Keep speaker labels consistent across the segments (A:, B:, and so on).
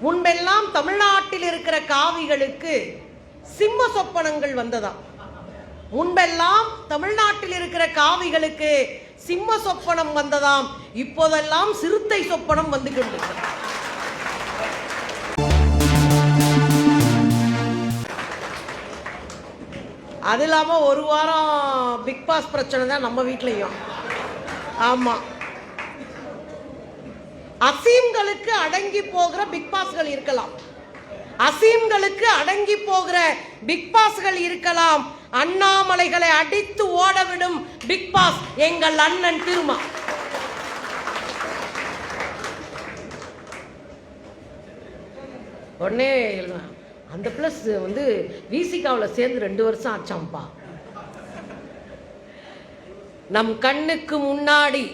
A: முன்பெல்லாம் தமிழ்நாட்டில் இருக்கிற காவிகளுக்கு சிம்ம சொப்பனங்கள் வந்ததாம். முன்பெல்லாம் தமிழ்நாட்டில் இருக்கிற காவிகளுக்கு சிம்ம சொப்பனம் வந்ததாம். இப்போதெல்லாம் சிறுத்தை சொப்பனம் வந்து கொண்டிருக்கிறது. அது இல்லாமல் ஒரு வாரம் பிக் பாஸ் பிரச்சனை தான் நம்ம வீட்லையும். ஆமாம், அசீம்களுக்கு அடங்கி போகிற பிக் பாஸ்கள் இருக்கலாம், அசீம்களுக்கு அடங்கி போகிற பிக் பாஸ்கள் இருக்கலாம். அண்ணாமலைகளை அடித்து ஓடவிடும் பிக் பாஸ் எங்கள் அண்ணன் திருமா. உடனே அந்த பிளஸ் வந்து விசிகாவில் சேர்ந்து 2 வருஷம் ஆச்சாம்பா. நம் கண்ணுக்கு முன்னாடி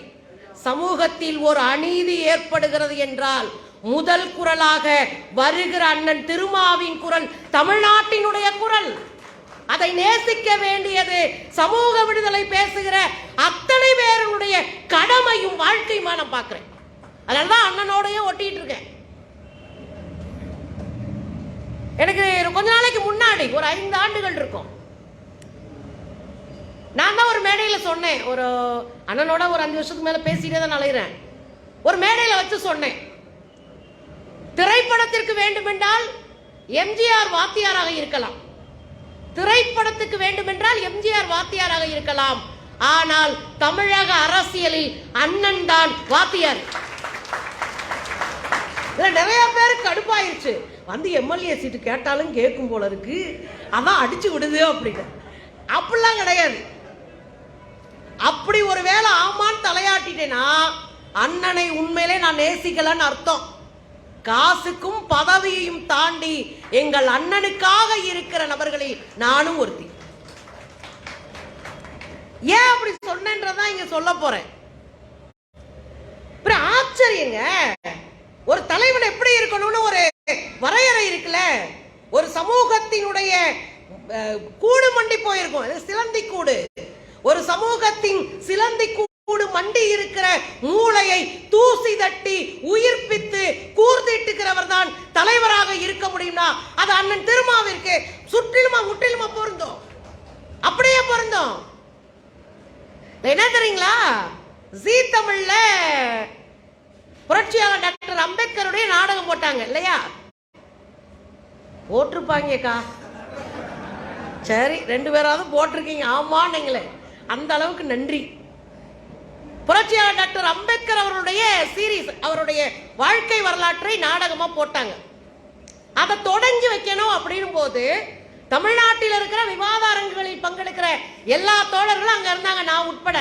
A: சமூகத்தில் ஒரு அநீதி ஏற்படுகிறது என்றால் முதல் குரலாக வருகிற அண்ணன் திருமாவின் குரல் தமிழ்நாட்டினுடைய குரல். அதை நேசிக்க வேண்டியது சமூக விடுதலை பேசுகிற அத்தனை பேருடைய கடமையும் வாழ்க்கையுமா நான் பார்க்கிறேன். அதனாலதான் அண்ணனோடய ஒட்டிட்டு இருக்கேன். எனக்கு கொஞ்ச நாளைக்கு முன்னாடி ஒரு 5 ஆண்டுகள் இருக்கும், நான் தான் ஒரு மேடையில் சொன்னேன். ஒரு அண்ணனோட ஒரு 5 வருஷத்துக்கு மேல பேசிட்டே தான் அலைகிறேன். ஒரு மேடையில் வச்சு சொன்னேன், திரைப்படத்திற்கு வேண்டுமென்றால் எம்ஜிஆர் வாத்தியாராக இருக்கலாம், திரைப்படத்துக்கு வேண்டுமென்றால் எம்ஜிஆர் வாத்தியாராக இருக்கலாம், ஆனால் தமிழக அரசியலில் அண்ணன் தான் வாத்தியார். நிறைய பேருக்கு கடுப்பாயிருச்சு, வந்து எம்எல்ஏ சீட்டு கேட்டாலும் கேட்கும் போல இருக்கு, அதான் அடிச்சு விடுது அப்படின்னு. அப்படிலாம் கிடையாது. அப்படி ஒரு வேளை ஆமான்னு தலையாட்டிட்டேன்னா அண்ணனை உண்மையிலே நான் நேசிக்கலன்னு அர்த்தம். காசுக்கும் பதவியையும் தாண்டி எங்கள் அண்ணனுக்காக இருக்கிற நபர்களில் நானும் ஒருத்தி. ஏன் அப்படி சொன்னேன்றதான் இங்க சொல்ல போறேன். ஆச்சரியங்க, ஒரு தலைவன் எப்படி இருக்கணும்னு ஒரு வரையறை இருக்குல்ல. ஒரு சமூகத்தினுடைய கூடு மண்டி போயிருக்கும், சிலந்தி கூடு. ஒரு சமூகத்தின் சிலந்தி கூடு மண்டி இருக்கிற மூளையை தூசி தட்டி உயிர்ப்பித்து கூர்த்திட்டுக்கிறவர் தான் தலைவராக இருக்க முடியும்னா அது அண்ணன் திருமாவிற்கு முற்றிலுமா பொருந்தும். அப்படியே பொருந்தும். என்ன தெரியுங்களா, ஜீ தமிழ்ல புரட்சியாளர் டாக்டர் அம்பேத்கருடைய நாடகம் போட்டாங்க இல்லையா? போட்டிருப்பாங்கக்கா, சரி 2 பேராவது போட்டிருக்கீங்க, ஆமாங்களே, அந்த அளவுக்கு நன்றி. புரட்சியாளர் டாக்டர் அம்பேத்கர் அவருடைய சீரீஸ், அவருடைய வாழ்க்கை வரலாற்றை நாடகமா போட்டாங்க. அதை தொடங்கி வைக்கணும் அப்படின்னும் போது தமிழ்நாட்டில் இருக்கிற விவாத அரங்குகளில் பங்கெடுக்கிற எல்லா தோழர்களும் அங்க இருந்தாங்க, நான் உட்பட.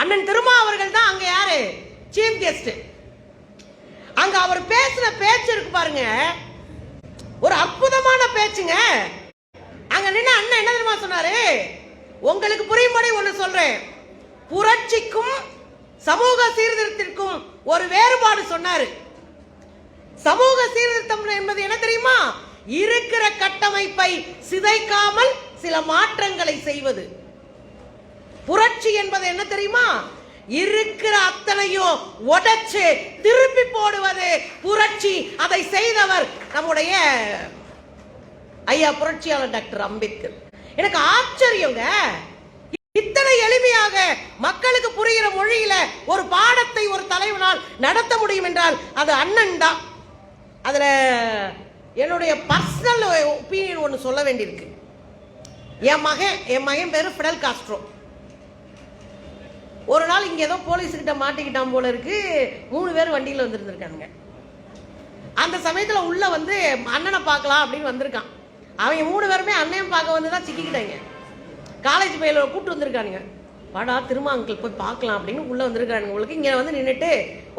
A: அண்ணன் திருமா அவர்கள் தான் அங்க யாரு சீஃப் கெஸ்ட். அங்க அவர் பேசுற பேச்சு இருக்கு பாருங்க, ஒரு அற்புதமான பேச்சுங்க. அங்க நின்று அண்ணன் என்ன தெரியுமா சொன்னாரு, உங்களுக்கு புரியும்படி ஒண்ணு சொல்றேன், புரட்சிக்கும் சமூக சீர்திருத்தத்திற்கும் ஒரு வேறுபாடு சொன்னாரு. சமூக சீர்திருத்தம் என்பது என்ன தெரியுமா, இருக்கிற கட்டமைப்பை சிதைக்காமல் சில மாற்றங்களை செய்வது. புரட்சி என்பது என்ன தெரியுமா, இருக்கிற அத்தனையும் உடைச்சு திருப்பி போடுவது புரட்சி. அதை செய்தவர் நம்முடைய ஐயா புரட்சியாளர் டாக்டர் அம்பேத்கர். எனக்கு ஆச்சரியங்க, இத்தனை எளிமையாக மக்களுக்கு புரிகிற மொழியில ஒரு பாடத்தை ஒரு தலைவனால் நடத்த முடியும் என்றால் அது அண்ணன் தான். அதுல என்னுடைய பர்சனல் ஒப்பீனியன் ஒன்று சொல்ல வேண்டியிருக்கு. என் மகன் பேரு ஃபிடல் காஸ்ட்ரோ. ஒரு நாள் இங்க ஏதோ போலீஸ்கிட்ட மாட்டிக்கிட்டான் போல இருக்கு, 3 பேர் வண்டியில் வந்துருந்துருக்காங்க. அந்த சமயத்துல உள்ள வந்து அண்ணனை பார்க்கலாம் அப்படின்னு வந்திருக்கான். அவங்க 3 பேருமே அண்ணன் பார்க்க வந்துதான் சிக்கிக்கிட்டாங்க. காலேஜ் பையில கூப்பிட்டு வந்திருக்கானுங்க, வாடா திரும்ப அங்கிள் போய் பார்க்கலாம் அப்படின்னு உள்ள வந்திருக்காங்க. உங்களுக்கு இங்க வந்து நின்றுட்டு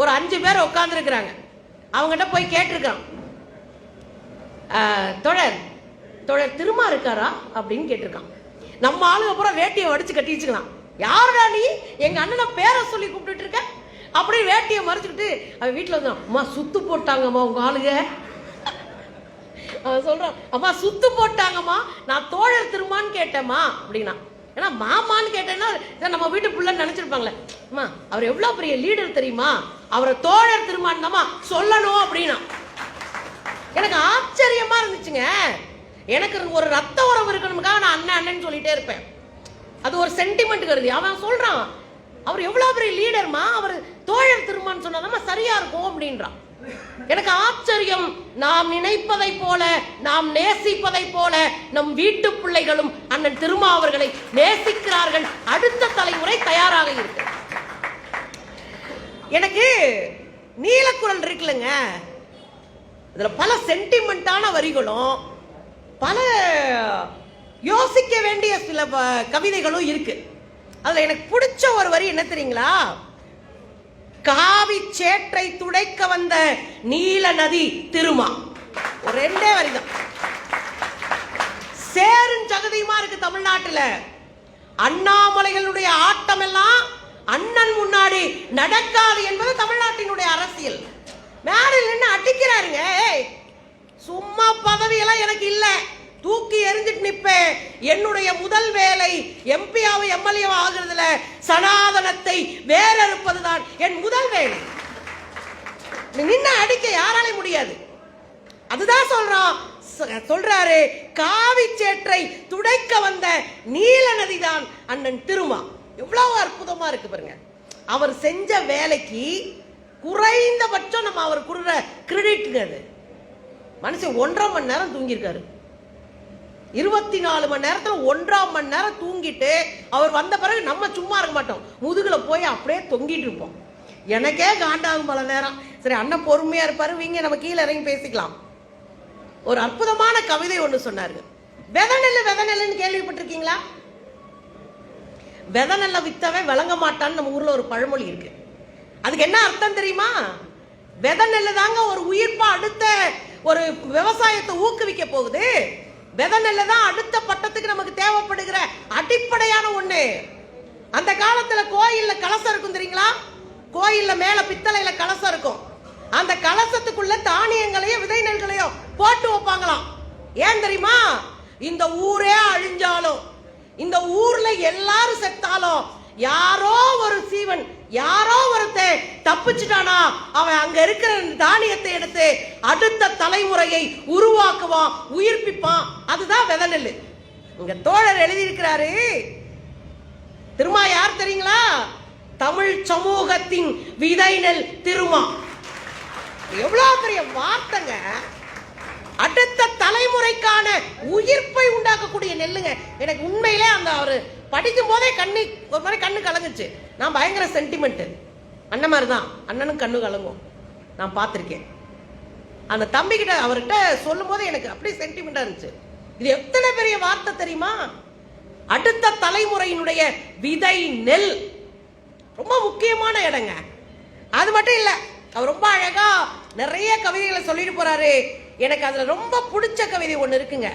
A: ஒரு 5 பேர் உட்கார்ந்து இருக்கிறாங்க. அவங்ககிட்ட போய் கேட்டிருக்கான், தோழர் திருமா இருக்காரா அப்படின்னு கேட்டிருக்கான். நம்ம ஆளுங்க அப்புறம் வேட்டியை வடிச்சு கட்டி வச்சுக்கலாம். யாருடா நீ, எங்க அண்ணனை பேரை சொல்லி கூப்பிட்டு இருக்க அப்படின்னு வேட்டியை மறைச்சுக்கிட்டு அவன் வீட்டுல வந்து, அம்மா சுத்து போட்டாங்கம்மா உங்க ஆளுங்க. அவன் சொல்றான், அம்மா சுத்து போட்டாங்கம்மா, நான் தோழர் திருமான்னு கேட்டேம்மா அப்படின்னா. ஏன்னா மாமான்னு கேட்டேன்னா நம்ம வீட்டு பிள்ளைன்னு நினைச்சிருப்பாங்களே, அம்மா அவர் எவ்வளவு பெரிய லீடர் தெரியுமா, அவரை தோழர் திருமான்னு தாம்மா சொல்லணும் அப்படின்னா. எனக்கு ஆச்சரியமா இருந்துச்சுங்க. எனக்கு ஒரு ரத்த உறவு இருக்கணும்காக நான் அண்ணன் அண்ணன் சொல்லிட்டே இருப்பேன். அது ஒரு சென்டிமெண்ட் கருதி. அவன் சொல்றான், அவர் எவ்வளவு பெரிய லீடர்மா, அவர் தோழர் திருமான்னு சொன்னாதான் சரியா இருக்கும் அப்படின்றான். எனக்கு ஆச்சரியம். நாம் நினைப்பதை போல, நாம் நேசிப்பதை போல நம் வீட்டு பிள்ளைகளும் அண்ணன் திருமா அவர்களை நேசிக்கிறார்கள். அடுத்த தலைமுறை தயாராக இருக்கு. எனக்கு நீலக்குரல் இருக்குல்லங்க, இதுல பல சென்டிமெண்டான வரிகளும் பல யோசிக்க வேண்டிய சில கவிதைகளும் இருக்கு. அதுல எனக்கு பிடிச்ச ஒரு வரி என்ன தெரியுங்களா? காவி சேற்றை துடைக்க வந்த நீல நதி திருமா. ஒரு ரெண்டே வரிதான். சேரும் ஜகதியுமா இருக்கு தமிழ்நாட்டுல. அண்ணாமலைகளுடைய ஆட்டம் எல்லாம் அண்ணன் முன்னாடி நடக்காது என்பது தமிழ்நாட்டினுடைய அரசியல். மேடையில் நின்று அடிக்கிறாருங்க. சும்மா பதவியெல்லாம் எனக்கு இல்ல, தூக்கி எரிஞ்சிட்டு நிப்பேன். என்னுடைய முதல் வேலை எம்பியாவை எம்எல்ஏ ஆகுறதுல சனாதனத்தை வேறறுப்பதுதான் என் முதல் வேலை. நின்ன அடிக்க யாராலே முடியாது. அதுதான் சொல்றாரு, காவி சேற்றை துடைக்க வந்த நீல நதிதான் அண்ணன் திருமா. எவ்வளவு அற்புதமா இருக்கு பாருங்க. அவர் செஞ்ச வேலைக்கு குறைந்தபட்சம் நம்ம அவர் கொடுற கிரெடிட். அது மனுஷன் 1.5 மணி நேரம் தூங்கியிருக்காரு. 24 மணி நேரத்துல 1.5 மணி நேரம் தூங்கிட்டு அவர் வந்த பிறகு நம்ம சும்மா இருக்க மாட்டோம், முதுகுல போய் அப்படியே தொங்கிட்டு இருப்போம். எனக்கே காண்டாகும் பல நேரம். சரி, அண்ணன் பொறுமையா இருப்பாரு, வீங்க நம்ம கீழே இறங்கி பேசிக்கலாம். ஒரு அற்புதமான கவிதை ஒண்ணு சொன்னாரு. வெதநெல்லு வெதநெல்லுன்னு கேள்விப்பட்டிருக்கீங்களா? வெதநெல்ல வித்தவன் விளங்க மாட்டான்னு நம்ம ஊர்ல ஒரு பழமொழி இருக்கு. அதுக்கு என்ன அர்த்தம் தெரியுமா? வெதநெல்லு தாங்க ஒரு உயிர்ப்பா அடுத்த ஒரு விவசாயத்தை ஊக்குவிக்க போகுது. வெதநெல்லு தான் அடுத்த பட்டத்துக்கு நமக்கு தேவைப்படுகிற அடிப்படையான ஒண்ணு. அந்த காலத்துல கோயில்ல கலசம் இருக்கும் தெரியுங்களா? கோயில்ல மேல பித்தளையில கலசம் இருக்கும். அந்த கலசத்துக்குள்ள தானியங்களையோ விதை நெல்களையோ போட்டு வைப்பாங்களாம். ஏன் தெரியுமா? இந்த ஊரே அழிஞ்சாலும், இந்த ஊர்ல எல்லாரும் செத்தாலும், யாரோ ஒரு சீவன், யாரோ ஒருத்தன் தப்பிச்சுட்டானா அவன் அங்க இருக்கிற தானியத்தை எடுத்து அடுத்த தலைமுறையை உருவாக்குவான், உயிர்ப்பிப்பான். அதுதான் வெதநெல்லு. இங்க தோழர் எழுதியிருக்கிறாரு. திருமா யார் தெரியுங்களா? தமிழ் சமூகத்தின் விதை நெல் திருமா. எவ்வளவு பெரிய வார்த்தைங்க. அடுத்த தலைமுறைக்கான உயிர்ப்பை உண்டாக்கக்கூடிய நெல்லுங்க. எனக்கு உண்மையிலே அந்த அவரு படிக்கும் போதே ஒரு மாதிரி கண்ணு கலங்குச்சு. நான் பயங்கர சென்டிமெண்ட். அண்ணன் மாதிரி தான், அண்ணனும் கண்ணு கலங்கும். நான் பார்த்திருக்கேன். அந்த தம்பி கிட்ட அவர்கிட்ட சொல்லும் போது எனக்கு அப்படியே சென்டிமெண்டா இருந்துச்சு. இது எத்தனை பெரிய வார்த்தை தெரியுமா? அடுத்த தலைமுறையினுடைய விதை நெல் ரொம்ப முக்கியமான இடங்க. அது மட்டும் இல்ல, அவர் ரொம்ப அழகா நிறைய கவிதைகளை சொல்லிட்டு போறாரு. எனக்கு அதுல ரொம்ப பிடிச்ச கவிதை ஒண்ணு இருக்குங்க.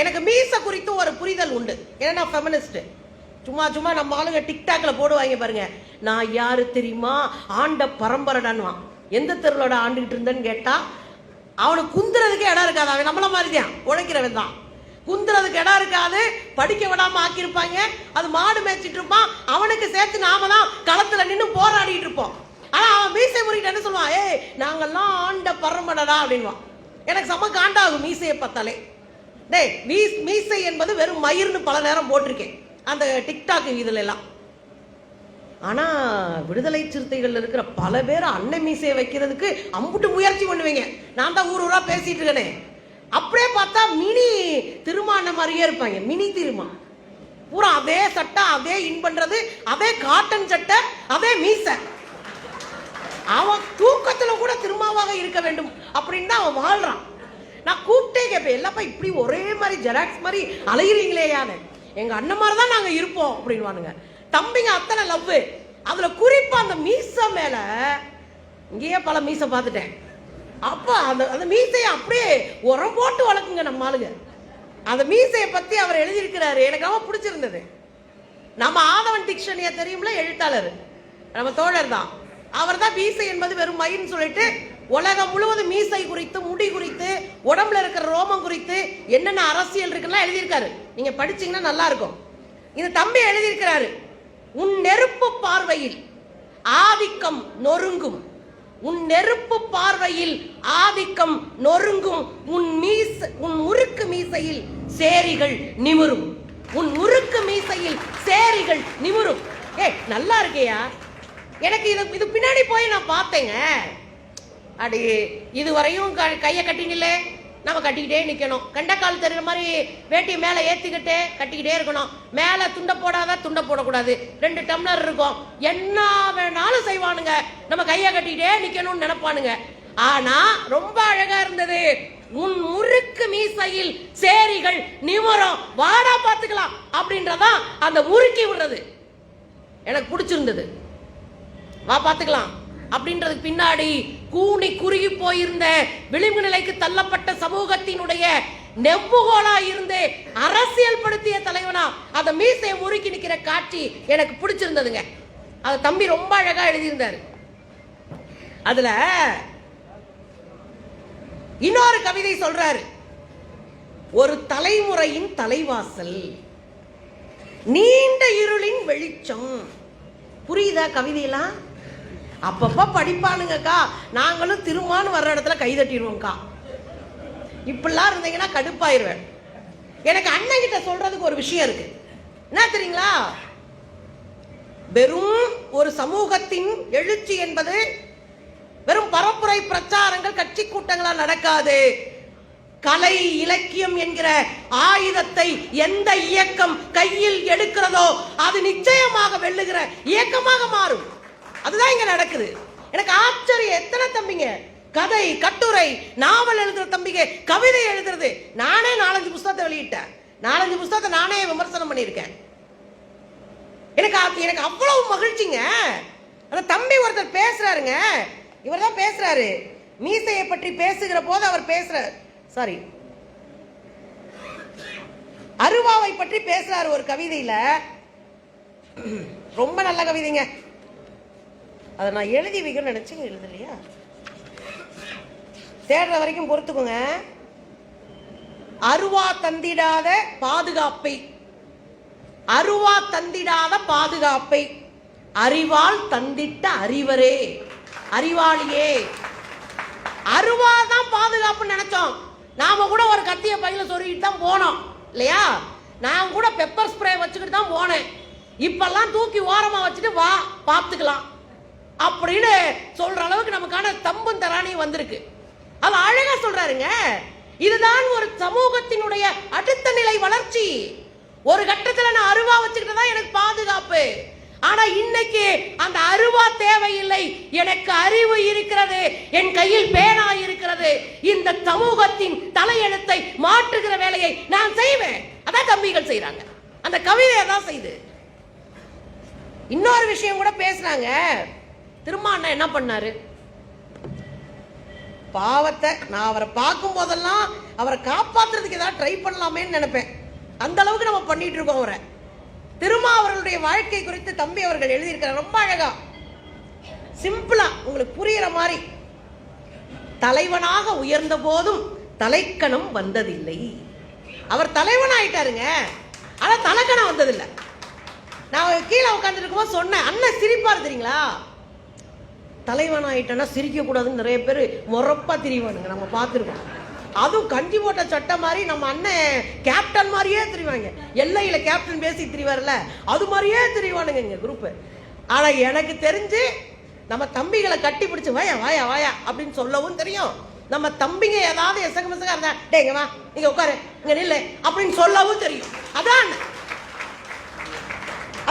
A: எனக்கு மீச குறித்து ஒரு புரிதல் உண்டு. ஏன்னா நான் ஃபெமினிஸ்ட். சும்மா சும்மா நம்ம ஆளுங்க டிக்டாக்ல போடுவாங்க பாருங்க, நான் யாரு தெரியுமா, ஆண்ட பரம்பரைடான்வான். எந்த தெருளோட ஆண்டுகிட்டு இருந்தேன்னு கேட்டா அவனுக்கு குந்துறதுக்கு இடம் இருக்காது. அவன் நம்மள மாதிரி தான், உழைக்கிறவன் தான். குந்துறதுக்கு இடம் இருக்காது, படிக்க விடாம ஆக்கியிருப்பாங்க. அது மாடு மேய்ச்சிட்டு இருப்பான். அவனுக்கு சேர்த்து நாம தான் களத்துல நின்று போராடிட்டு இருப்போம். ஆனா அவன் மீசை முறிட்டு என்ன சொல்லுவான், ஏய் நாங்கெல்லாம் ஆண்ட பரம்பரைடா அப்படின்வான். எனக்கு செம்ம காண்டாகும் மீசையை பார்த்தாலே. டேய், மீசை என்பது வெறும் மயிர்னு பல நேரம் போட்டிருக்கேன் அந்த டிக்டாக் இதுல எல்லாம். ஆனா விடுதலை சிறுத்தைகள் இருக்கிற பல பேர் அன்னை மீசையை வைக்கிறதுக்கு அம்புட்டு முயற்சி பண்ணுவீங்க. நான் தான் ஊர் ஊரா பேசிட்டு இருக்கேனே. அப்படியே பார்த்தா மினி திருமான மாதிரியே இருப்பாங்க. மினி திருமா பூரா அதே சட்டை, அதே இன் பண்றது, அதே காட்டன் சட்டை, அதே மீசை. அவன் தூக்கத்துல கூட திருமாவாக இருக்க வேண்டும் அப்படின்னு தான் அவன் வாழ்றான். நான் கூப்பிட்டே கேட்பேன், எல்லாப்பா இப்படி ஒரே மாதிரி ஜெராக்ஸ் மாதிரி அலையிறீங்களே யாரு? எங்க அண்ணன் மாதிரி தான் நாங்க இருப்போம் அப்படின்வானுங்க. தம்பிங்க அத்தனை லவ். அதுல குறிப்பா அந்த மீச மேல, இங்கேயே பல மீசை பார்த்துட்டேன். அப்ப அந்த மீசையை அப்படியே உரம் போட்டு வளர்க்குங்க நம்ம ஆளுங்க. அந்த மீசையை பத்தி அவர் எழுதியிருக்கிறாரு. எனக்கு ரொம்ப பிடிச்சிருந்தது. நம்ம ஆதவன் டிக்ஷனரியா தெரியும்ல, எழுத்தாளர் நம்ம தோழர் தான். அவர் தான் மீசை என்பது வெறும் மயிர்னு சொல்லிட்டு உலகம் முழுவதும் மீசை குறித்து, முடி குறித்து, உடம்புல இருக்கிற ரோமம் குறித்து என்னென்ன அரசியல் இருக்குன்னா எழுதியிருக்காரு. நீங்க படிச்சீங்கன்னா நல்லா இருக்கும். இந்த தம்பி எழுதியிருக்கிறாரு, உன் நெருப்பு பார்வையில் ஆதிக்கம் நொறுங்கும், உன் நெருப்பு பார்வையில் ஆதிக்கம் நொறுங்கும், உன் முறுக்கு மீசையில் சேரிகள் நிமிரும். உன் முறுக்கு மீசையில் சேரிகள் நிமிரும். நல்லா இருக்கையா? எனக்கு இது பின்னாடி போய் நான் பார்த்தேங்க. அடி இதுவரையும் கையை கட்டினில்ல, நம்ம கட்டிக்கிட்டே நிற்கணும். கண்டக்கால் தெரிகிற மாதிரி வேட்டி மேலே ஏற்றிக்கிட்டே கட்டிக்கிட்டே இருக்கணும். மேலே துண்டை போடாத, துண்டை போடக்கூடாது. 2 டம்ளர் இருக்கும், என்ன வேணாலும் செய்வானுங்க. நம்ம கையை கட்டிக்கிட்டே நிற்கணும்னு நினைப்பானுங்க. ஆனா ரொம்ப அழகா இருந்தது. உன் முறுக்கு மீசையில் சேரிகள் நிமிரும், வாடா பார்த்துக்கலாம் அப்படின்றதான் அந்த முறுக்கி விடுறது எனக்கு பிடிச்சிருந்தது. வா பார்த்துக்கலாம் அப்படின்றதுக்கு பின்னாடி கூனி குறுகி போயிருந்த விளிம்பு நிலைக்கு தள்ளப்பட்ட சமூகத்தினுடைய நெம்புகோலா இருந்து அரசியல் படுத்திய தலைவனா அந்த மீசையை முறுக்கி நிற்கிற காட்சி எனக்கு பிடிச்சிருந்ததுங்க. அது தம்பி ரொம்ப அழகா எழுதியிருந்தாரு. அதுல இன்னொரு கவிதை சொல்றாரு. ஒரு தலைமுறையின் தலைவாசல், நீண்ட இருளின் வெளிச்சம். புரியுதா கவிதையெல்லாம்? அப்பப்ப படிப்பானுங்கக்கா, நாங்களும் திருமான்னு வர்ற இடத்துல கைதட்டிடுவோம்க்கா. இப்படிலாம் இருந்தீங்கன்னா கடுப்பாயிருவேன். எனக்கு அண்ணன் கிட்ட சொல்றதுக்கு ஒரு விஷயம் இருக்கு. என்ன தெரியுங்களா? வெறும் ஒரு சமூகத்தின் எழுச்சி என்பது வெறும் பரப்புரை பிரச்சாரங்கள் கட்சி கூட்டங்களா நடக்காது. கலை இலக்கியம் என்கிற ஆயுதத்தை எந்த இயக்கம் கையில் எடுக்கிறதோ அது நிச்சயமாக வெல்லுகிற இயக்கமாக மாறும். அதுதான் இங்க நடக்குது. எனக்கு ஆச்சரியம். எத்தனை தம்பிங்க கதை, கட்டுரை, நாவல் எழுதுற தம்பிங்க, கவிதை எழுதுறது. நானே 4-5 புத்தகத்தை வெளியிட்டேன். 4-5 புத்தகத்தை நானே விமர்சனம் பண்ணியிருக்கேன். எனக்கு அவ்வளவு மகிழ்ச்சிங்க. அந்த தம்பி ஒருத்தர் பேசுறாருங்க, இவர் தான் பேசுறாரு. மீசையை பற்றி பேசுகிற போது அவர் பேசுறாரு, சாரி அருவாவை பற்றி பேசுறாரு ஒரு கவிதையில. ரொம்ப நல்ல கவிதைங்க. அதை நான் எழுதி வைக்கணும்னு நினைச்சு எழுதலையா? தேடுற வரைக்கும் பொறுத்துக்குங்க. அருவா தந்திடாத பாதுகாப்பை, அருவா தந்திடாத பாதுகாப்பை அறிவால் தந்திட்ட அறிவரே, அறிவாளியே. அருவா தான் பாதுகாப்பு நினைச்சோம். நாம கூட ஒரு கத்திய பையில சொருகிட்டு தான் போனோம் இல்லையா? நான் கூட பெப்பர் ஸ்ப்ரே வச்சுக்கிட்டு தான் போனேன். இப்பெல்லாம் தூக்கி ஓரமா வச்சுட்டு வா பார்த்துக்கலாம் அப்படின்னு சொல்ற அளவுக்கு நமக்கான தம்பும் தராணியும் வந்திருக்கு. அது அழகா சொல்றாருங்க. இதுதான் ஒரு சமூகத்தினுடைய அடுத்த நிலை வளர்ச்சி. ஒரு கட்டத்துல நான் அருவா வச்சுக்கிட்டு தான் எனக்கு பாதுகாப்பு. ஆனா இன்னைக்கு அந்த அருவா தேவையில்லை, எனக்கு அறிவு இருக்கிறது, என் கையில் பேனா இருக்கிறது. இந்த சமூகத்தின் தலையெழுத்தை மாற்றுகிற வேலையை நான் செய்வேன். அதான் தம்பிகள் செய்யறாங்க. அந்த கவிதை தான் செய்து. இன்னொரு விஷயம் கூட பேசுறாங்க. திருமாண்ணா என்ன பண்ணாரு? பாவத்தை நான் அவரை பார்க்கும் போதெல்லாம் அவரை காப்பாற்றுறதுக்கு ஏதாவது ட்ரை பண்ணலாமேன்னு நினைப்பேன். அந்த அளவுக்கு நம்ம பண்ணிட்டு இருக்கோம் அவரை. திருமா அவர்களுடைய வாழ்க்கை குறித்து தம்பி அவர்கள் எழுதியிருக்கிறார் ரொம்ப அழகா, சிம்பிளா உங்களுக்கு புரியுற மாதிரி. தலைவனாக உயர்ந்த போதும் தலைக்கணம் வந்ததில்லை. அவர் தலைவன் ஆயிட்டாருங்க, ஆனா தலைக்கணம் வந்ததில்லை. நான் கீழே உட்கார்ந்து இருக்கும்போது சொன்னேன், அண்ணன் சிரிப்பாரு தெரியுங்களா? தலைவன் ஆயிட்டேன்னா சிரிக்க கூடாதுன்னு நிறைய பேர் முறப்பா திரிவானுங்க, நம்ம பார்த்துருக்கோம். அதுவும் கஞ்சி போட்ட சட்டை மாதிரி நம்ம அண்ணன் கேப்டன் மாதிரியே திரிவாங்க. எல்லையில கேப்டன் பேசி திரிவார்ல, அது மாதிரியே திரிவானுங்க இங்க குரூப். ஆனா எனக்கு தெரிஞ்சு நம்ம தம்பிகளை கட்டி பிடிச்சு வாயா வாயா வாயா அப்படின்னு சொல்லவும் தெரியும். நம்ம தம்பிங்க ஏதாவது எசகமசகா இருந்தா டேங்க வா நீங்க உட்காரு இங்க நில்லு அப்படின்னு சொல்லவும் தெரியும். அதான்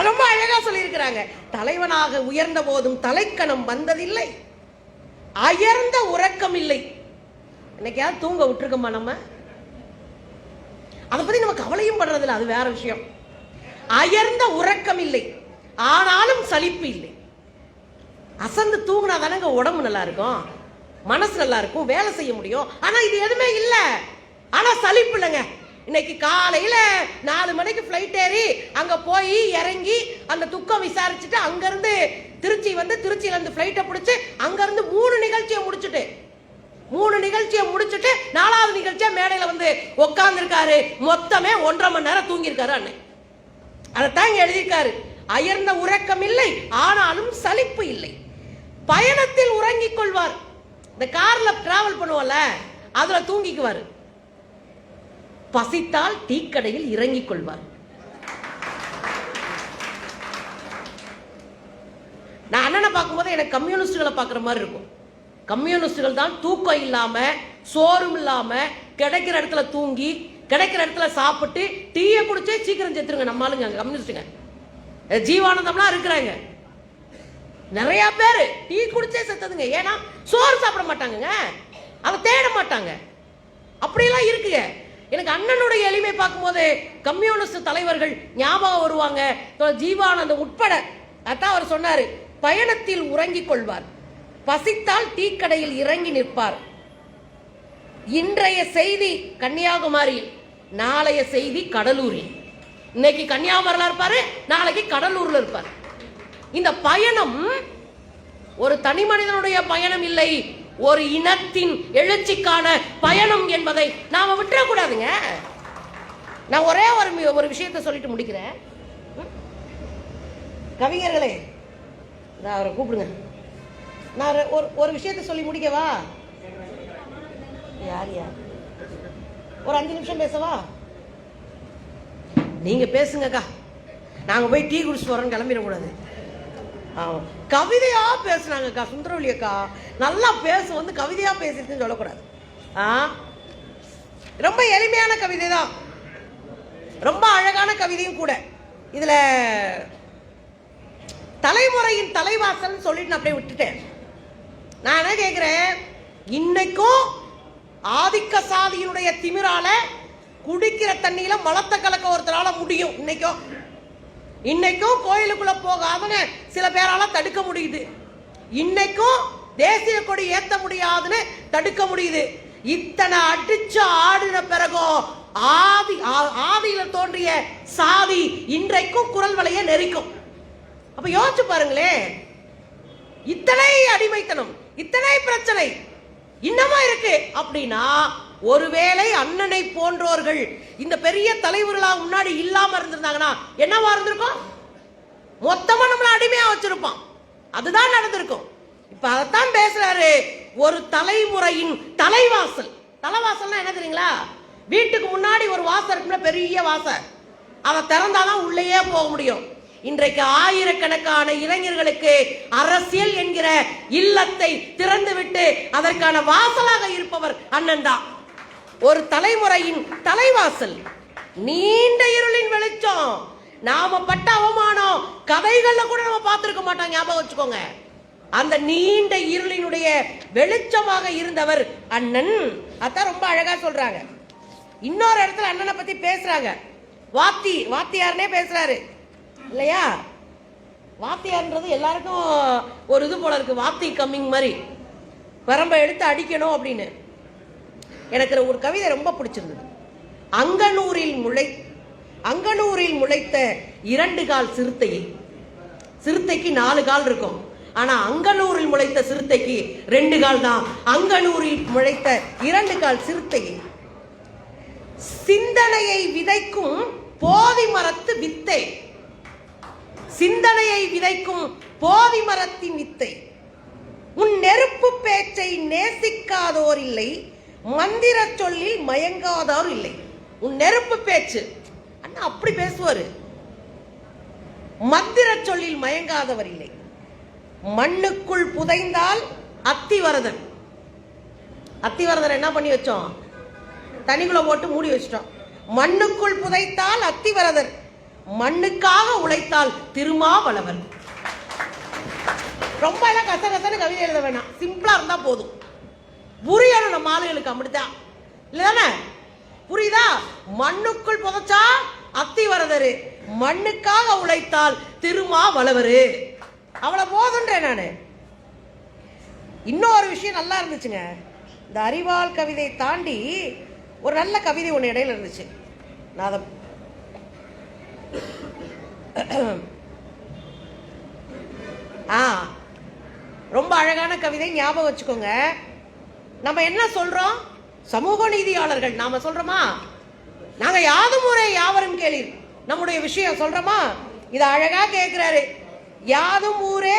A: ரொம்ப அழகா சொல்லி இருக்கிறாங்க. தலைவனாக உயர்ந்த போதும் தலைக்கணம் வந்ததில்லை, அயர்ந்த உறக்கம் இல்லை. இன்னைக்காவது தூங்க விட்டுருக்கோமா நம்ம? அதை பத்தி நம்ம கவலையும் படுறதில்ல, அது வேற விஷயம். அயர்ந்த உறக்கம் இல்லை, ஆனாலும் சலிப்பு இல்லை. அசந்து தூங்கினா தானங்க உடம்பு நல்லா இருக்கும், மனசு நல்லா இருக்கும், வேலை செய்ய முடியும். ஆனா இது எதுவுமே இல்லை. ஆனா சலிப்பு இல்லைங்க. இன்னைக்கு காலையில 4 மணிக்கு ஃபிளைட் ஏறி அங்க போய் இறங்கி அந்த துக்கம் விசாரிச்சுட்டு அங்கிருந்து திருச்சி வந்து திருச்சியில இருந்து ஃபிளைட்டை பிடிச்சு அங்கிருந்து 3 நிகழ்ச்சியை முடிச்சுட்டு 4வது நிகழ்ச்சியா மேடையில வந்து உட்கார்ந்துருக்காரு. மொத்தமே 1.5 மணி நேரம் தூங்கியிருக்காரு அண்ணன். அதைத்தான் இங்க எழுதியிருக்காரு. அயர்ந்த உறக்கம் இல்லை, ஆனாலும் சலிப்பு இல்லை. பயணத்தில் உறங்கிக் கொள்வார். இந்த கார்ல டிராவல் பண்ணுவோம்ல, அதுல தூங்கிக்குவார். பசித்தால் டீக்கடையில் இறங்கிக் கொள்வார். நான் அண்ணனை பார்க்கும்போது எனக்கு கம்யூனிஸ்டுகளை பார்க்குற மாதிரி இருக்கும். கம்யூனிஸ்டுகள் தான் தூக்கம் இல்லாம, சோறும் இல்லாம, கிடைக்கிற இடத்துல தூங்கி, கிடைக்கிற இடத்துல சாப்பிட்டு, டீயை குடிச்சே சீக்கிரம் செத்துருங்க நம்ம ஆளுங்க கம்யூனிஸ்டுங்க. ஜீவானந்தம்லாம் இருக்கிறாங்க, நிறைய பேர் டீ குடிச்சே செத்ததுங்க. ஏன்னா சோறு சாப்பிட மாட்டாங்க, அதை தேட மாட்டாங்க. அப்படியெல்லாம் இருக்குங்க. எனக்கு அண்ணனுடைய எளிமை பார்க்கும்போது கம்யூனிஸ்ட் தலைவர்கள் ஞாபகம் வருவாங்க, ஜீவானந்தம் உட்பட. அதான் அவர் சொன்னாரு, பயணத்தில் உறங்கிக் கொள்வார், பசித்தால் டீ கடையில் இறங்கி நிற்பார். இன்றைய செய்தி கன்னியாகுமரியில், நாளைய செய்தி கடலூரில். இன்னைக்கு கன்னியாகுமரியில் இருப்பாரு, நாளைக்கு கடலூர்ல இருப்பார். இந்த பயணம் ஒரு தனி மனிதனுடைய பயணம் இல்லை, ஒரு இனத்தின் எழுச்சிக்கான பயணம் என்பதை நாம விட்டுறக்கூடாதுங்க. நான் ஒரே ஒரு விஷயத்தை சொல்லிட்டு முடிக்கிறேன். கவிஞர்களே, நான் அவரை கூப்பிடுங்க. நான் ஒரு விஷயத்தை சொல்லி முடிக்கவா? யார் யார் ஒரு 5 நிமிஷம் பேசவா? நீங்க பேசுங்கக்கா, நாங்க போய் டீ குடிச்சு போறோம்னு கிளம்பிடக்கூடாது. கவிதையா பேசுனாங்கக்கா சுந்தரவல்லி அக்கா, நல்லா பேச வந்து கவிதையா பேசிட்டுன்னு சொல்லக்கூடாது. ரொம்ப எளிமையான கவிதை தான், ரொம்ப அழகான கவிதையும் கூட. இதுல தலைமுறையின் தலைவாசல் சொல்லிட்டு நான் அப்படியே விட்டுட்டேன். நான் என்ன கேட்கிறேன், இன்னைக்கும் ஆதிக்க சாதியினுடைய திமிரால குடிக்கிற தண்ணியில மலத்தை கலக்க ஒருத்தரால முடியும். இன்னைக்கும் கோயிலுக்குள்ள போகாதுன்னு சில பேரால தடுக்க முடியுது. இன்னைக்கும் தேசிய கொடி ஏத்த முடியாதுன்னு தடுக்க முடியுது. இத்தனை அடிச்சு ஆடின பிறகும் ஆதியில தோன்றிய சாதி இன்றைக்கும் குரல் வலைய நெரிக்கும். அப்ப யோசிச்சு பாருங்களேன், இத்தனை அடிமைத்தனம், இத்தனை பிரச்சனை இன்னமா இருக்கு அப்படின்னா, ஒருவேளை அண்ணனை போன்றோர்கள் இந்த பெரிய தலைவர்களா முன்னாடி இல்லாம இருந்திருந்தாங்கன்னா என்னவா இருந்திருக்கும்? மொத்தமா நம்மள அடிமையா வச்சிருப்பான். அதுதான் நடந்திருக்கும். இப்ப அதைத்தான் பேசுறாரு, ஒரு தலைமுறையின் தலைவாசல். தலைவாசல்னா என்ன தெரியுங்களா? வீட்டுக்கு முன்னாடி ஒரு வாசல் இருக்குன்னா, பெரிய வாசல், அதை திறந்தாதான் உள்ளேயே போக முடியும். இன்றைக்கு ஆயிரக்கணக்கான இளைஞர்களுக்கு அரசியல் என்கிற இல்லத்தை திறந்துவிட்டு அதற்கான வாசலாக இருப்பவர் அண்ணன் தான். ஒரு தலைமுறையின் தலைவாசல், நீண்ட இருளின் வெளிச்சம். நாம பட்ட அவமானம் கதைகள்ல கூட நம்ம பார்த்திருக்க மாட்டோம், ஞாபகம் வச்சுக்கோங்க. அந்த நீண்ட இருளினுடைய வெளிச்சமாக இருந்தவர் அண்ணன். அதான் ரொம்ப அழகா சொல்றாங்க. இன்னொரு இடத்துல அண்ணனை பத்தி பேசுறாங்க, வாத்தியார்னே பேசுறாரு இல்லையா? வாத்தியார்ன்றது எல்லாருக்கும் ஒரு இது போல இருக்கு, வாத்தி கம்மிங் மாதிரி, வரம்ப எடுத்து அடிக்கணும் அப்படின்னு. எனக்கு ஒரு கவிதை ரொம்ப பிடிச்சிருந்தது. அங்கனூரில் முளைத்த 2 கால் சிறுத்தையை, சிறுத்தைக்கு 4 கால் இருக்கும், ஆனா அங்கனூரில் முளைத்த சிறுத்தைக்கு 2 கால் தான். அங்கனூரில் முளைத்த 2 கால் சிறுத்தையை, சிந்தனையை விதைக்கும் போதி மரத்து வித்தை, சிந்தனையை விதைக்கும் போதி மரத்தின் வித்தை. உன் நெருப்பு பேச்சை நேசிக்காதோர் இல்லை, மந்திர சொல்லில் மயங்காதோர் இல்லை. உன் நெருப்பு பேச்சு, அண்ணா அப்படி பேசுவாரு. மந்திர சொல்லில் மயங்காதவர் இல்லை. மண்ணுக்குள் புதைந்தால் அத்திவரதன். அத்திவரதன் என்ன பண்ணி வச்சோம்? தனிக்குள்ள போட்டு மூடி வச்சிட்டோம். மண்ணுக்குள் புதைத்தால் அத்திவரதர், மண்ணுக்காக உழைத்தால் திருமாவளவன். ரொம்ப எல்லாம் கசகசன்னு கவிதை எழுத வேணாம், சிம்பிளா இருந்தா போதும். புரியணும் நம்ம ஆளுகளுக்கு, அப்படித்தான் இல்லதானே? புரியுதா? மண்ணுக்குள் புதைச்சா அத்திவரதரு, மண்ணுக்காக உழைத்தால் திருமாவளவரு. அவ்வளவு போதுன்றேன் நானு. இன்னொரு விஷயம் நல்லா இருந்துச்சுங்க, இந்த அறிவால் கவிதை தாண்டி ஒரு நல்ல கவிதை ஒன்று இடையில இருந்துச்சு. நான் அதை ரொம்ப அழகான கவிதை, ஞாபகம் வச்சுக்கோங்க. நம்ம என்ன சொல்றோம்? சமூக நீதியாளர்கள் நாம சொல்றோமா? நாங்க யாதும் ஊரே யாவரும் கேளீர் நம்முடைய விஷயம் சொல்றோமா? இத அழகா கேட்கிறாரு. யாதும் ஊரே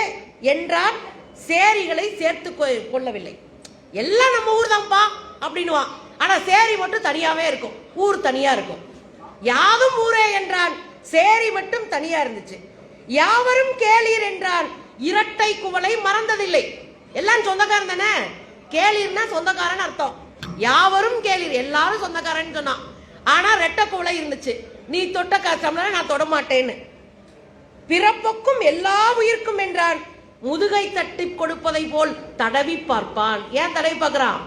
A: என்றால் சேரிகளை சேர்த்து கொள்ளவில்லை. எல்லாம் நம்ம ஊர் தான்ப்பா அப்படின்னுவான். ஆனா சேரி மட்டும் தனியாவே இருக்கும், ஊர் தனியா இருக்கும். யாதும் ஊரே என்றான், சேரி மட்டும் தனியா இருந்துச்சு. யாவரும் கேளீர் என்றான், இரட்டை குவளை மறந்ததில்லை. எல்லாம் சொந்தக்காரன் தானே, கேளீர்னா சொந்தக்காரன் அர்த்தம். யாவரும் கேளீர், எல்லாரும் சொந்தக்காரன் சொன்னான். ஆனா ரெட்டை குவளை இருந்துச்சு, நீ தொட்ட கஷ்டம்ல நான் தொட மாட்டேன்னு. பிறப்புக்கும் எல்லா உயிர்க்கும் என்றான், முதுகை தட்டி கொடுப்பதை போல் தடவி பார்ப்பான். ஏன் தடவி பார்க்கிறான்?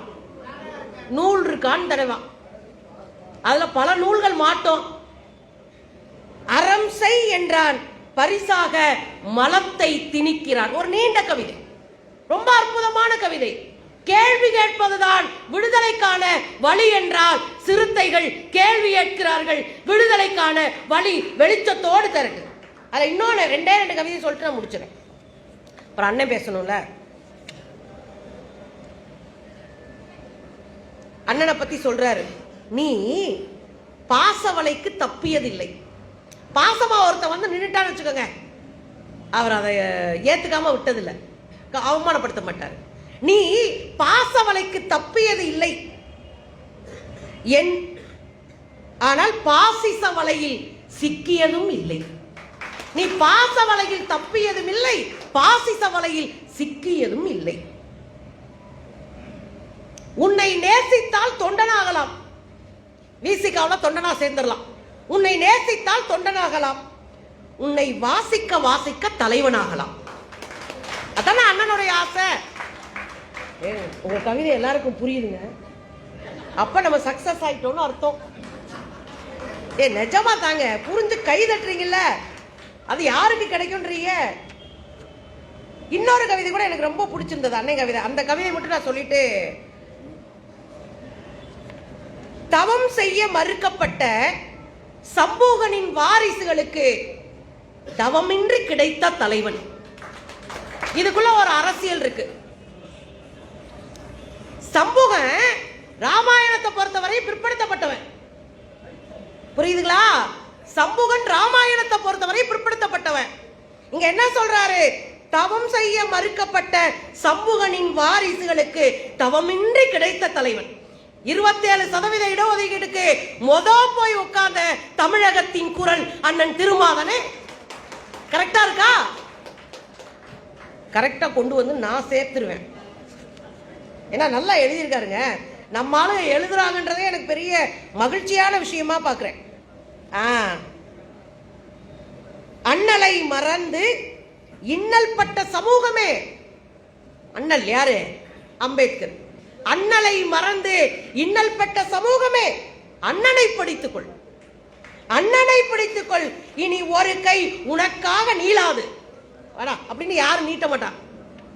A: நூல் இருக்கான்னு தடவான். அதுல பல நூல்கள் மாட்டோம். அறம் செய் என்றான், பரிசாக மலத்தை திணிக்கிறான். ஒரு நீண்ட கவிதை, ரொம்ப அற்புதமான கவிதை. கேள்வி கேட்பதுதான் விடுதலைக்கான வழி என்றால் சிறுத்தைகள் கேள்வி கேட்கிறார்கள், விடுதலைக்கான வழி வெளிச்சத்தோடு தரட்டு. அதில் இன்னொன்று ரெண்டே கவிதை சொல்லிட்டு நான் முடிச்சிடறேன். அப்புறம் அண்ணன் பேசணும்ல. அண்ணனை பத்தி சொல்றாரு, நீ பாசவலைக்கு தப்பியதில்லை. பாசமா ஒருத்த வந்து நின்றுட்டான்னு வச்சுக்கோங்க, அவர் அதை ஏத்துக்காம விட்டதில்லை, அவமானப்படுத்த மாட்டார். நீ பாசவலைக்கு தப்பியது இல்லை, ஆனால் பாசிச வலையில் சிக்கியதும் இல்லை. நீ பாச வலையில் தப்பியதும் இல்லை, பாசிச வலையில் சிக்கியதும் இல்லை. உன்னை நேசித்தால் தொண்டனாகலாம், விசிகாவில் தொண்டனா சேர்ந்துடலாம். உன்னை நேசித்தால் தொண்டனாகலாம், உன்னை வாசிக்க வாசிக்க தலைவனாகலாம். அதான அண்ணனுடைய ஆசை. உங்க கவிதை எல்லாருக்கும் புரியுதுங்க. அப்ப நம்ம சக்சஸ் ஆயிட்டோம்னு அர்த்தம். நிஜமா தாங்க, புரிஞ்சு கை தட்டுறீங்கல்ல, அது யாருக்கு கிடைக்கும்ன்றீங்க. இன்னொரு கவிதை கூட எனக்கு ரொம்ப பிடிச்சிருந்தது, அன்னை கவிதை. அந்த கவிதை மட்டும் நான் சொல்லிட்டு, தவம் செய்ய மறுக்கப்பட்ட சம்பூகனின் வாரிசுகளுக்கு தவமின்றி கிடைத்த தலைவன். இதுக்குள்ள ஒரு அரசியல் இருக்கு. சம்பூகன் ராமாயணத்தை பொறுத்தவரை பிற்படுத்தப்பட்டவன், புரியுதுங்களா? சம்பூகன் ராமாயணத்தை பொறுத்தவரை பிற்படுத்தப்பட்டவன். இங்க என்ன சொல்றாரு? தவம் செய்ய மறுக்கப்பட்ட சம்பூகனின் வாரிசுகளுக்கு தவமின்றி கிடைத்த தலைவன். 27% இடஒதுக்கீடுக்கு போய் உட்கார்ந்த தமிழகத்தின் குரல் அண்ணன் திருமாவளவனே. கரெக்டா இருக்கா? கரெக்டா கொண்டு வந்து நான் சேர்த்துருவேன். ஏன்னா நல்லா எழுதியிருக்காருங்க. நம்மால எழுதுறாங்கன்றதே எனக்கு பெரிய மகிழ்ச்சியான விஷயமா பாக்குறேன். அண்ணலை மறந்து இன்னல் பட்ட சமூகமே. அண்ணல் யாரு? அம்பேத்கர். அண்ணலை மறந்து இன்னல் பட்ட சமூகமே, அண்ணனை படித்துக்கொள், அண்ணனை படித்துக்கொள், இனி ஒரு கை உனக்காக நீளாது அப்படின்னு யாரும் நீட்ட மாட்டான்.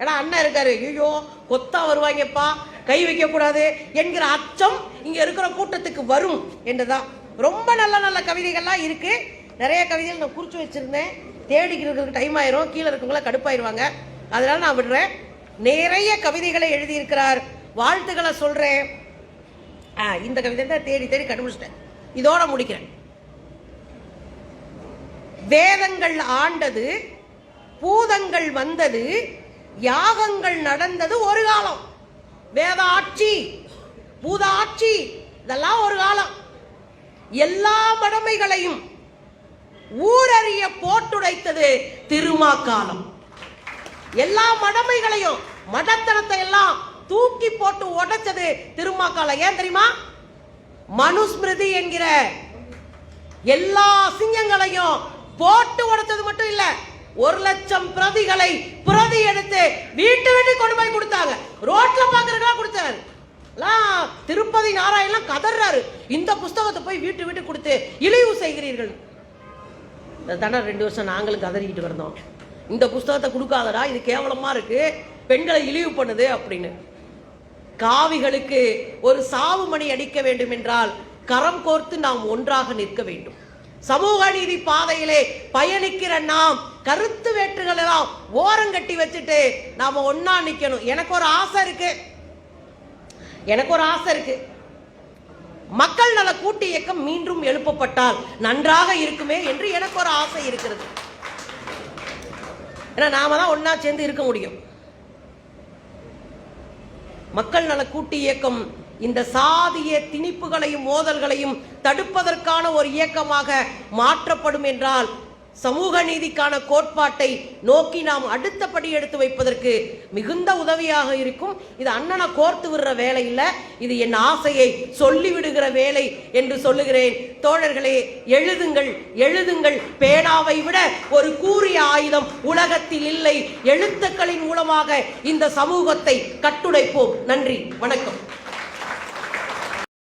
A: ஏன்னா அண்ணன் இருக்காரு, ஐயோ கொத்தா வருவாங்கப்பா, கை வைக்க கூடாது என்கிற அச்சம் இங்க இருக்கிற கூட்டத்துக்கு வரும் என்றுதான். ரொம்ப நல்ல நல்ல கவிதைகள்லாம் இருக்கு. நிறைய கவிதைகள் நான் குறிச்சு வச்சிருந்தேன், தேடிக்கிறதுக்கு டைம் ஆயிரும், கீழே இருக்கவங்கள கடுப்பாயிருவாங்க, அதனால நான் விடுறேன். நிறைய கவிதைகளை எழுதியிருக்கிறார், வாழ்த்துக்களை சொல்றேன். இந்த கவிதை தான் தேடி தேடி கண்டுபிடிச்சிட்டேன், இதோட முடிக்கிறேன். வேதங்கள் ஆண்டது, பூதங்கள் வந்தது, யாகங்கள் நடந்தது ஒரு காலம். வேத ஆட்சி, பூத ஆட்சி, இதெல்லாம் ஒரு காலம். எல்லா மடமைகளையும் ஊரறிய போட்டுடைத்தது திருமாக்காலம். எல்லா மடமைகளையும், மடத்தனத்தை எல்லாம் தூக்கி போட்டு உடைச்சது திருமாக்காலம். ஏன் தெரியுமா? மனுஸ்மிருதி என்கிற எல்லா சிங்கங்களையும் போட்டு உடைச்சது மட்டும் இல்ல, 1,00,000 பிரதிகளை பிரதி எடுத்து வீட்டு வீட்டு கொண்டு போய் கொடுத்தாங்க. ரோட்ல பாக்குறதுக்கெல்லாம் கொடுத்தாரு. திருப்பதி நாராயணன் கதறாரு, இந்த புஸ்தகத்தை போய் வீட்டு வீட்டு கொடுத்து இழிவு செய்கிறீர்கள். தானே 2 வருஷம் நாங்களும் கதறிக்கிட்டு வந்தோம், இந்த புஸ்தகத்தை கொடுக்காதடா, இது கேவலமா இருக்கு, பெண்களை இழிவு பண்ணுது அப்படின்னு. காவிகளுக்கு ஒரு சாவு மணி அடிக்க வேண்டும் என்றால் கரம் கோர்த்து நாம் ஒன்றாக நிற்க வேண்டும். சமூக நீதி பாதையிலே பயணிக்கிற நாம் கருத்து வேற்றுகள் எல்லாம் ஓரங்கட்டி வச்சுட்டு நாம ஒன்னா நிக்கணும். எனக்கு ஒரு ஆசை இருக்கு, மக்கள் நல கூட்டு இயக்கம் மீண்டும் எழுப்பப்பட்டால் நன்றாக இருக்குமே என்று எனக்கு ஒரு ஆசை இருக்கிறது. ஏன்னா நாம தான் ஒன்னா சேர்ந்து இருக்க முடியும். மக்கள் நல கூட்டு இயக்கம் இந்த சாதிய திணிப்புகளையும் மோதல்களையும் தடுப்பதற்கான ஒரு இயக்கமாக மாற்றப்படும் என்றால் சமூக நீதிக்கான கோட்பாட்டை நோக்கி நாம் அடுத்த படி எடுத்து வைப்பதற்கு மிகுந்த உதவியாக இருக்கும். இது அண்ணனை கோர்த்து விடுற வேலை இல்லை, இது என் ஆசையை சொல்லிவிடுகிற வேலை என்று சொல்லுகிறேன். தோழர்களே, எழுதுங்கள், எழுதுங்கள். பேனாவை விட ஒரு கூரிய ஆயுதம் உலகத்தில் இல்லை. எழுத்துக்களின் மூலமாக இந்த சமூகத்தை கட்டுடைப்போம். நன்றி, வணக்கம்.